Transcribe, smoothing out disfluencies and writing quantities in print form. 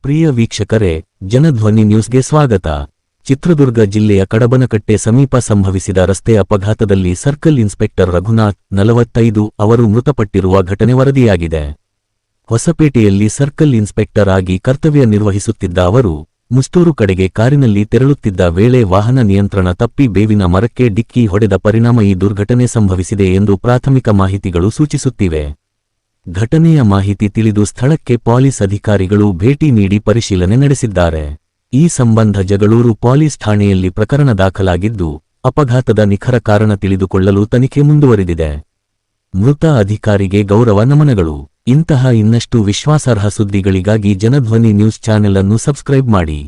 ಪ್ರಿಯ ವೀಕ್ಷಕರೇ, ಜನಧ್ವನಿ ನ್ಯೂಸ್ಗೆ ಸ್ವಾಗತ. ಚಿತ್ರದುರ್ಗ ಜಿಲ್ಲೆಯ ಕಡಬನಕಟ್ಟೆ ಸಮೀಪ ಸಂಭವಿಸಿದ ರಸ್ತೆ ಅಪಘಾತದಲ್ಲಿ ಸರ್ಕಲ್ ಇನ್ಸ್ಪೆಕ್ಟರ್ ರಘುನಾಥ್ 45 ಅವರು ಮೃತಪಟ್ಟಿರುವ ಘಟನೆ ವರದಿಯಾಗಿದೆ. ಹೊಸಪೇಟೆಯಲ್ಲಿ ಸರ್ಕಲ್ ಇನ್ಸ್ಪೆಕ್ಟರ್ ಆಗಿ ಕರ್ತವ್ಯ ನಿರ್ವಹಿಸುತ್ತಿದ್ದ ಅವರು ಮುಸ್ತೂರು ಕಡೆಗೆ ಕಾರಿನಲ್ಲಿ ತೆರಳುತ್ತಿದ್ದ ವೇಳೆ ವಾಹನ ನಿಯಂತ್ರಣ ತಪ್ಪಿ ಬೇವಿನ ಮರಕ್ಕೆ ಡಿಕ್ಕಿ ಹೊಡೆದ ಪರಿಣಾಮ ಈ ದುರ್ಘಟನೆ ಸಂಭವಿಸಿದೆ ಎಂದು ಪ್ರಾಥಮಿಕ ಮಾಹಿತಿಗಳು ಸೂಚಿಸುತ್ತಿವೆ. ಘಟನೆಯ ಮಾಹಿತಿ ತಿಳಿದು ಸ್ಥಳಕ್ಕೆ ಪೊಲೀಸ್ ಅಧಿಕಾರಿಗಳು ಭೇಟಿ ನೀಡಿ ಪರಿಶೀಲನೆ ನಡೆಸಿದ್ದಾರೆ. ಈ ಸಂಬಂಧ ಜಗಳೂರು ಪೊಲೀಸ್ ಠಾಣೆಯಲ್ಲಿ ಪ್ರಕರಣ ದಾಖಲಾಗಿದ್ದು, ಅಪಘಾತದ ನಿಖರ ಕಾರಣ ತಿಳಿದುಕೊಳ್ಳಲು ತನಿಖೆ ಮುಂದುವರಿದಿದೆ. ಮೃತ ಅಧಿಕಾರಿಗೆ ಗೌರವ ನಮನಗಳು. ಇಂತಹ ಇನ್ನಷ್ಟು ವಿಶ್ವಾಸಾರ್ಹ ಸುದ್ದಿಗಳಿಗಾಗಿ ಜನಧ್ವನಿ ನ್ಯೂಸ್ ಚಾನೆಲ್ ಅನ್ನು ಸಬ್ಸ್ಕ್ರೈಬ್ ಮಾಡಿ.